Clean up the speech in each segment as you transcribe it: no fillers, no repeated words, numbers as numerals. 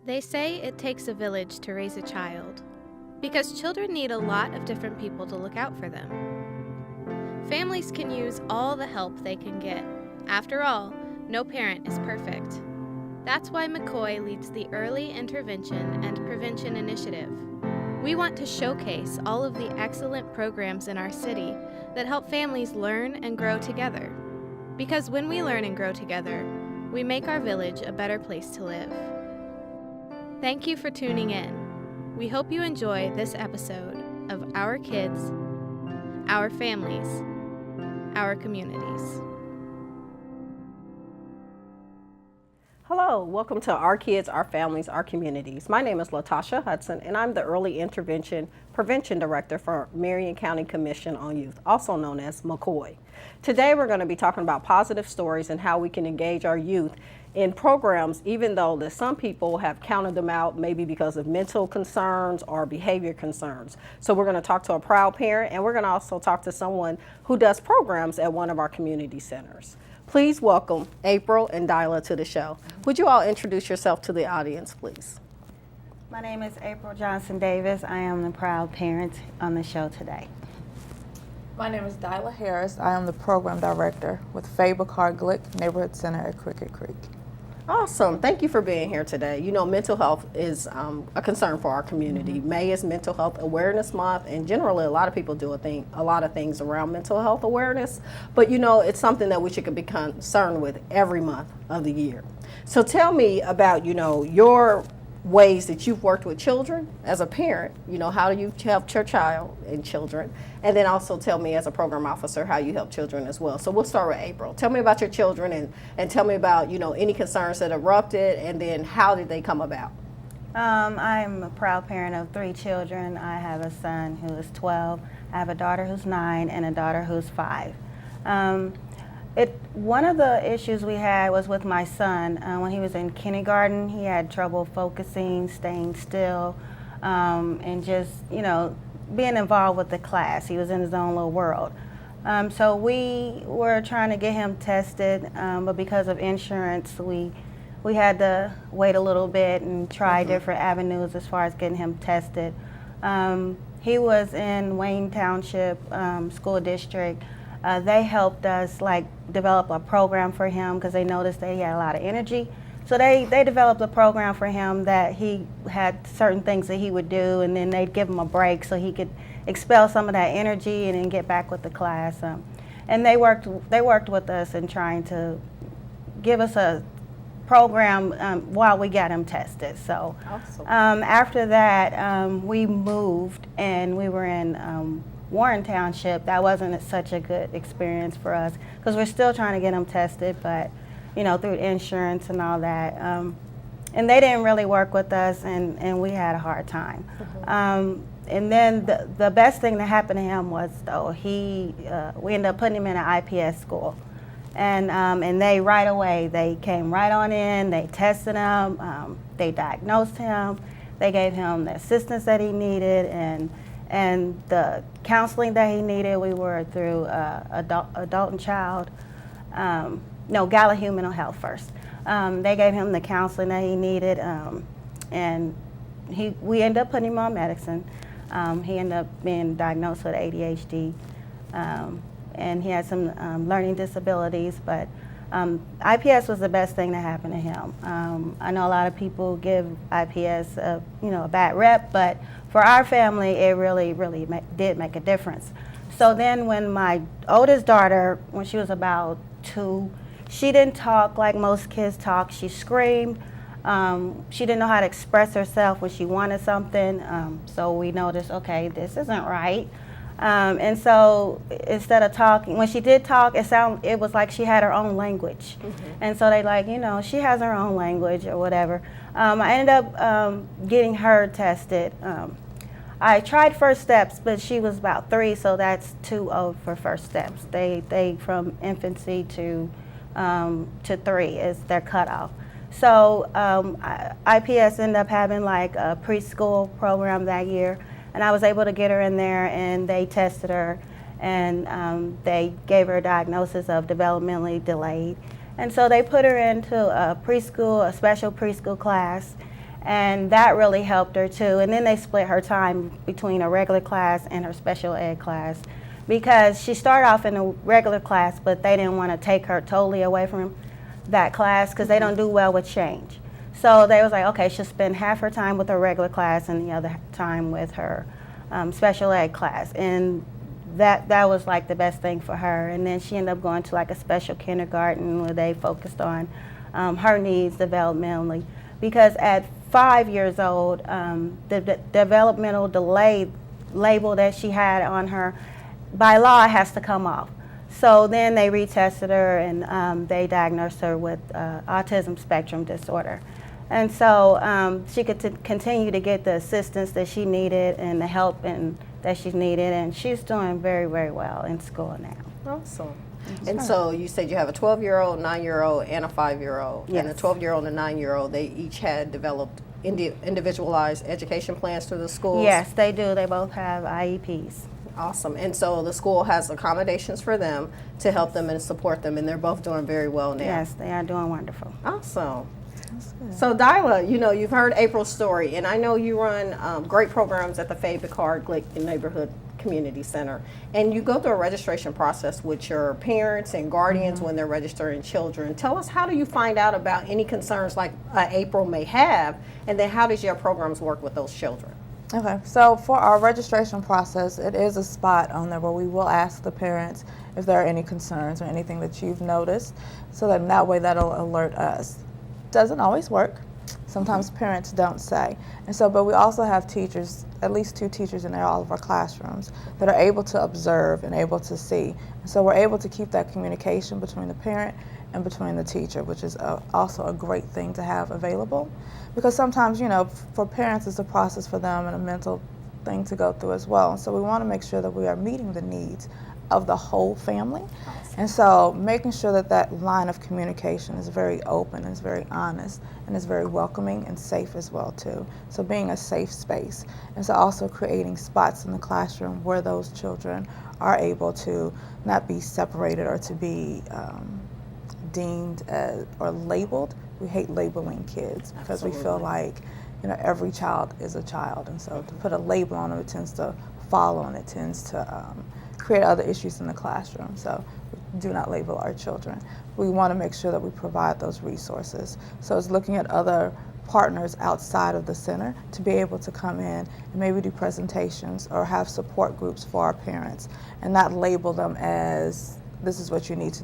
They say it takes a village to raise a child, because children need a lot of different people to look out for them. Families can use all the help they can get. After all, no parent is perfect. That's why McCoy leads the Early Intervention and Prevention Initiative. We want to showcase all of the excellent programs in our city that help families learn and grow together. Because when we learn and grow together, we make our village a better place to live. Thank you for tuning in. We hope you enjoy this episode of Our Kids, Our Families, Our Communities. Hello, welcome to Our Kids, Our Families, Our Communities. My name is LaTasha Hudson, and I'm the Early Intervention Prevention Director for Marion County Commission on Youth, also known as McCoy. Today we're going to be talking about positive stories and how we can engage our youth in programs, even though that some people have counted them out, maybe because of mental concerns or behavior concerns. So we're going to talk to a proud parent, and we're going to also talk to someone who does programs at one of our community centers. Please welcome April and Dyla to the show. Would you all introduce yourself to the audience, please? My name is April Johnson Davis. I am the proud parent on the show today. My name is Dyla Harris. I am the program director with Faber Glick Neighborhood Center at Cricket Creek. Awesome. Thank you for being here today. You know, mental health is a concern for our community. May is Mental Health Awareness Month, and generally a lot of people do a lot of things around mental health awareness, but you know, it's something that we should be concerned with every month of the year. So tell me about, you know, your ways that you've worked with children as a parent. You know, how do you help your child and children? And then also tell me as a program officer how you help children as well. So we'll start with April. Tell me about your children and tell me about, you know, any concerns that erupted, and then how did they come about? I'm a proud parent of 3 children. I have a son who is 12, I have a daughter who's 9, and a daughter who's 5. One of the issues we had was with my son. When he was in kindergarten, he had trouble focusing, staying still, and just, you know, being involved with the class. He was in his own little world. So we were trying to get him tested, but because of insurance, we had to wait a little bit and try different avenues as far as getting him tested. He was in Wayne Township School District. They helped us develop a program for him because they noticed that he had a lot of energy. So they developed a program for him that he had certain things that he would do, and then they'd give him a break so he could expel some of that energy and then get back with the class. And they worked with us in trying to give us a program while we got him tested. So awesome. After that, we moved and we were in Warren Township. That wasn't such a good experience for us because we're still trying to get them tested, but you know, through insurance and all that. And they didn't really work with us, and we had a hard time. And then the best thing that happened to him was, though, we ended up putting him in an IPS school. And they right away, they came right on in, they tested him, they diagnosed him, they gave him the assistance that he needed, and the counseling that he needed. We were through adult and child, Gallagher Mental Health first. They gave him the counseling that he needed, and we ended up putting him on medicine. He ended up being diagnosed with ADHD, and he had some learning disabilities, but IPS was the best thing that happened to him. I know a lot of people give IPS a bad rep, but for our family, it really did make a difference. So then when my oldest daughter, when she was about 2, she didn't talk like most kids talk. She screamed. She didn't know how to express herself when she wanted something. So we noticed, okay, this isn't right. And so instead of talking, when she did talk, it was like she had her own language. And so they she has her own language or whatever. I ended up getting her tested. I tried First Steps, but she was about 3, so that's too old for First Steps. They from infancy to 3 is their cutoff. So IPS ended up having a preschool program that year, and I was able to get her in there, and they tested her, and they gave her a diagnosis of developmentally delayed. And so they put her into a special preschool class, And that really helped her too. And then they split her time between a regular class and her special ed class, because she started off in a regular class, but they didn't want to take her totally away from that class because they don't do well with change. So they was like, okay, she'll spend half her time with her regular class and the other time with her special ed class. And that was like the best thing for her. And then she ended up going to like a special kindergarten where they focused on her needs developmentally, because at 5 years old, the developmental delay label that she had on her, by law, has to come off. So then they retested her and they diagnosed her with autism spectrum disorder. And so she could continue to get the assistance that she needed and the help that she needed, and she's doing very, very well in school now. Awesome. And so you said you have a 12-year-old, 9-year-old, and a 5-year-old. Yes. And the 12-year-old and the 9-year-old, they each had developed individualized education plans through the schools? Yes, they do. They both have IEPs. Awesome. And so the school has accommodations for them to help them and support them, and they're both doing very well now. Yes, they are doing wonderful. Awesome. So Dyla, you know, you've heard April's story, and I know you run great programs at the Faye Picard Glick Neighborhood Community Center, and you go through a registration process with your parents and guardians when they're registering children. Tell us, how do you find out about any concerns like April may have, and then how does your programs work with those children? Okay, so for our registration process, it is a spot on there where we will ask the parents if there are any concerns or anything that you've noticed, so that in that way that'll alert us. Doesn't always work. Sometimes parents don't say. And so, but we also have teachers, at least 2 teachers in all of our classrooms, that are able to observe and able to see. And so we're able to keep that communication between the parent and between the teacher, which is also a great thing to have available. Because sometimes, you know, for parents it's a process for them and a mental thing to go through as well. And so we want to make sure that we are meeting the needs of the whole family. And so making sure that that line of communication is very open, is very honest, and is very welcoming and safe as well too. So being a safe space. And so also creating spots in the classroom where those children are able to not be separated or to be deemed as, or labeled. We hate labeling kids because we feel like, you know, every child is a child. And so to put a label on them, it tends to follow and it tends to create other issues in the classroom. So we do not label our children. We want to make sure that we provide those resources. So it's looking at other partners outside of the center to be able to come in and maybe do presentations or have support groups for our parents and not label them as, this is what you need to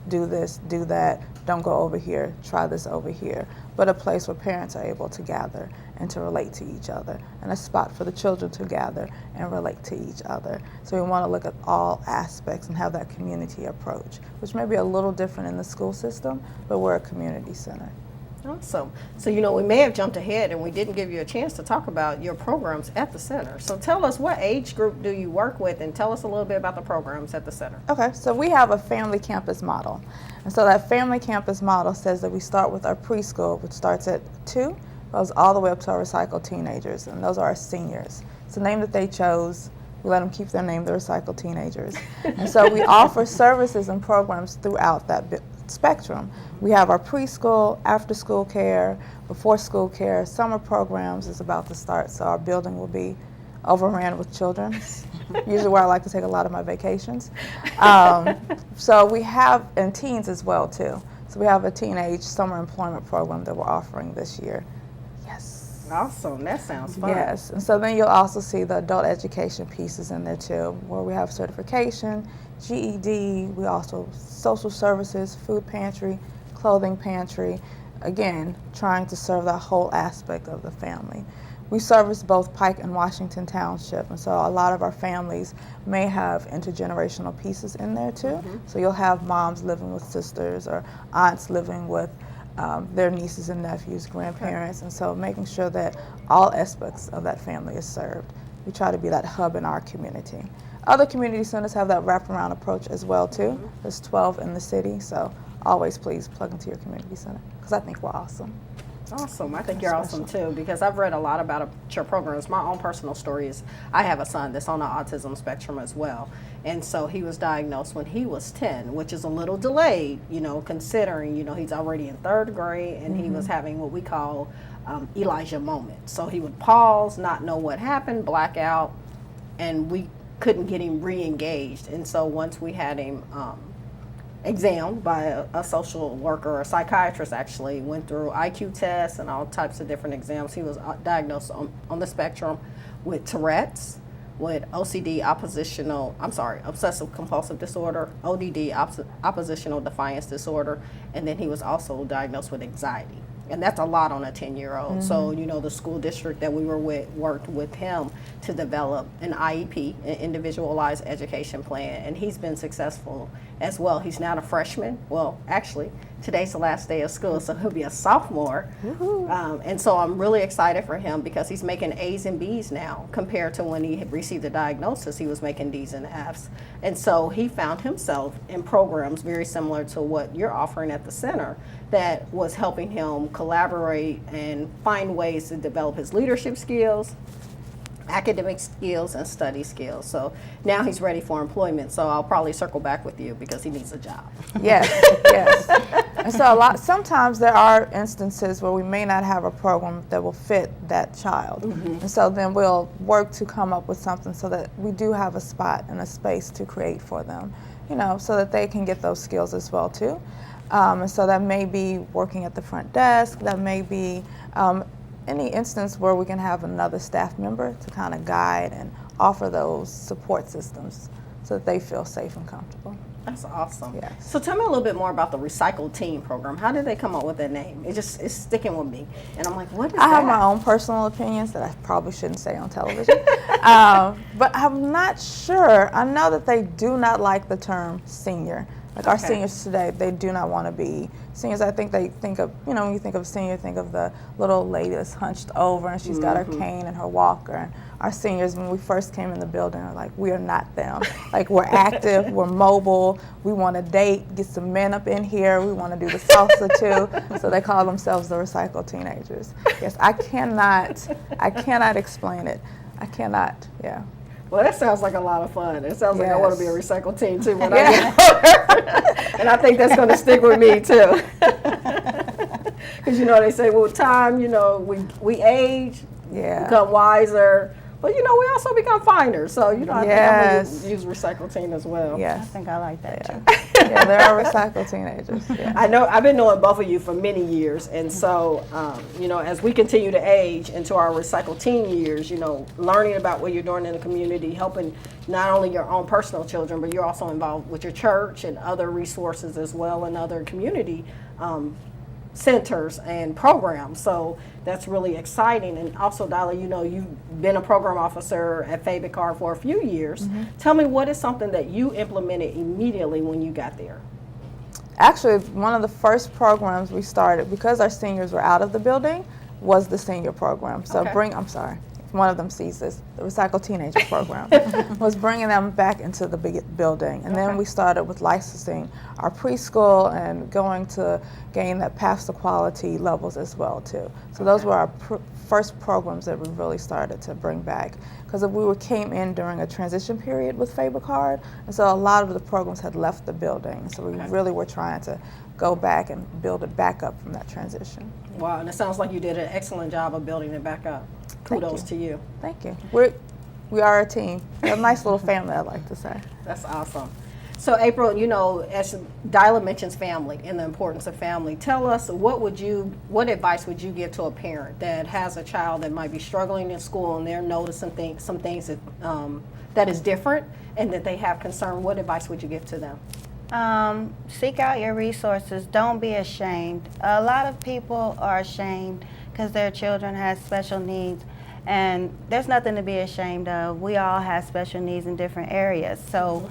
do this, do that, don't go over here, try this over here, but a place where parents are able to gather and to relate to each other, and a spot for the children to gather and relate to each other. So we want to look at all aspects and have that community approach, which may be a little different in the school system, but we're a community center. Awesome. So, you know, we may have jumped ahead and we didn't give you a chance to talk about your programs at the center. So tell us, what age group do you work with, and tell us a little bit about the programs at the center. Okay, so we have a family campus model. And so that family campus model says that we start with our preschool, which starts at 2, goes all the way up to our recycled teenagers, and those are our seniors. It's the name that they chose. We let them keep their name, the recycled teenagers. And so we offer services and programs throughout that spectrum. We have our preschool, after school care, before school care, summer programs is about to start, so our building will be overran with children. Usually where I like to take a lot of my vacations. So we have, and teens as well too. So we have a teenage summer employment program that we're offering this year. Yes. Awesome, that sounds fun. Yes, and so then you'll also see the adult education pieces in there too, where we have certification, GED, we also social services, food pantry, clothing pantry, again, trying to serve that whole aspect of the family. We service both Pike and Washington Township, and so a lot of our families may have intergenerational pieces in there too. So you'll have moms living with sisters or aunts living with their nieces and nephews, grandparents, and so making sure that all aspects of that family is served. We try to be that hub in our community. Other community centers have that wraparound approach as well too. There's 12 in the city, so always please plug into your community center because I think we're awesome. Awesome. I think you're awesome too, because I've read a lot about your programs. My own personal story is I have a son that's on the autism spectrum as well. And so he was diagnosed when he was 10, which is a little delayed, considering, he's already in 3rd grade and he was having what we call Elijah moment. So he would pause, not know what happened, black out, and we couldn't get him re-engaged. And so once we had him examined by a social worker or a psychiatrist, actually went through IQ tests and all types of different exams, he was diagnosed on the spectrum with Tourette's, with OCD, obsessive compulsive disorder, ODD, oppositional defiance disorder, and then he was also diagnosed with anxiety. And that's a lot on a 10-year-old. So, the school district that we were with worked with him to develop an IEP, an individualized education plan, and he's been successful as well. He's now a freshman. Well, actually, today's the last day of school, so he'll be a sophomore. And so I'm really excited for him because he's making A's and B's now compared to when he had received the diagnosis, he was making D's and F's. And so he found himself in programs very similar to what you're offering at the center that was helping him collaborate and find ways to develop his leadership skills, academic skills, and study skills. So now he's ready for employment. So I'll probably circle back with you because he needs a job. Yes, yes. And so sometimes there are instances where we may not have a program that will fit that child. And so then we'll work to come up with something so that we do have a spot and a space to create for them, so that they can get those skills as well too. And so that may be working at the front desk, that may be any instance where we can have another staff member to kind of guide and offer those support systems so that they feel safe and comfortable. That's awesome. Yes. So tell me a little bit more about the Recycle Team program. How did they come up with that name? It's sticking with me. And I'm like, what is that? I have my own personal opinions that I probably shouldn't say on television. But I'm not sure. I know that they do not like the term senior. Like our seniors today, they do not want to be seniors. I think they think of, when you think of senior, think of the little lady that's hunched over and she's got her cane and her walker. And our seniors, when we first came in the building, are like, we are not them. Like, we're active, we're mobile, we want to date, get some men up in here, we want to do the salsa too. So they call themselves the Recycle Teenagers. Yes, I cannot explain it. I cannot, yeah. Well, that sounds like a lot of fun. It sounds like I want to be a recycle team too when I get older. And I think that's going to stick with me too. Because they say, well, time, we age, become wiser, but we also become finders. So I think I'm going to use recycle team as well. I think I like that too. Yeah, there are Recycle Teenagers. Yeah. I know I've been knowing both of you for many years, and so as we continue to age into our recycle teen years, learning about what you're doing in the community, helping not only your own personal children, but you're also involved with your church and other resources as well, and other community centers and programs. So that's really exciting. And also, Dolly, you've been a program officer at Fabicar for a few years. Tell me, what is something that you implemented immediately when you got there? Actually, one of the first programs we started, because our seniors were out of the building, was the senior program. So I'm sorry, if one of them sees this, the Recycle Teenager program was bringing them back into the big building. And then we started with licensing our preschool and going to gain that path to quality levels as well too. So those were our first programs that we really started to bring back, because we came in during a transition period with Fabicar, and so a lot of the programs had left the building. So we really were trying to go back and build it back up from that transition. Wow, and it sounds like you did an excellent job of building it back up. Kudos to you. Thank you. We are a team. We're a nice little family, I'd like to say. That's awesome. So April, as Dyla mentions family and the importance of family, tell us what advice would you give to a parent that has a child that might be struggling in school and they're noticing some things that is different and that they have concern? What advice would you give to them? Seek out your resources. Don't be ashamed. A lot of people are ashamed because their children have special needs, and there's nothing to be ashamed of. We all have special needs in different areas. So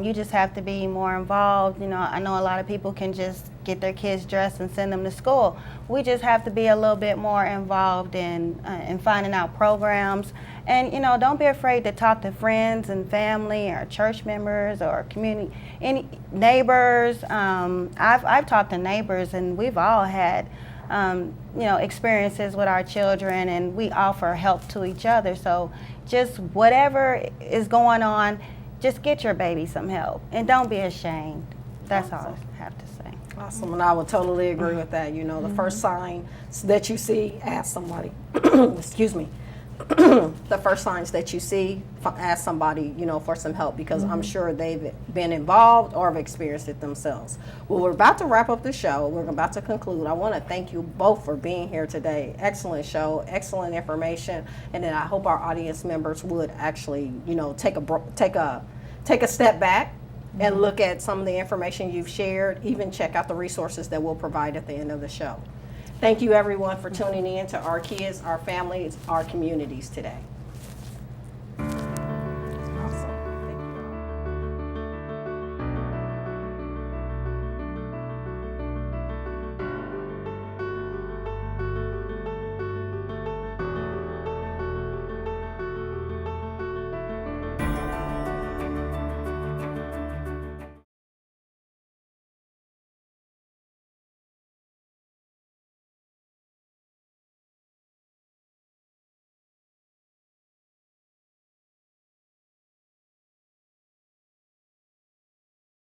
you just have to be more involved. I know a lot of people can just get their kids dressed and send them to school. We just have to be a little bit more involved in finding out programs. And don't be afraid to talk to friends and family or church members or community, any neighbors. I've talked to neighbors, and we've all had experiences with our children, and we offer help to each other. So just whatever is going on, just get your baby some help and don't be ashamed. That's all I have to say. Awesome, and I would totally agree with that. The first sign that you see, ask somebody. Excuse me. The first signs that you see, ask somebody, for some help, because I'm sure they've been involved or have experienced it themselves. Well, we're about to wrap up the show. We're about to conclude. I want to thank you both for being here today. Excellent show, excellent information, and then I hope our audience members would actually, take a step back and look at some of the information you've shared, even check out the resources that we'll provide at the end of the show. Thank you, everyone, for tuning in to Our Kids, Our Families, Our Communities today.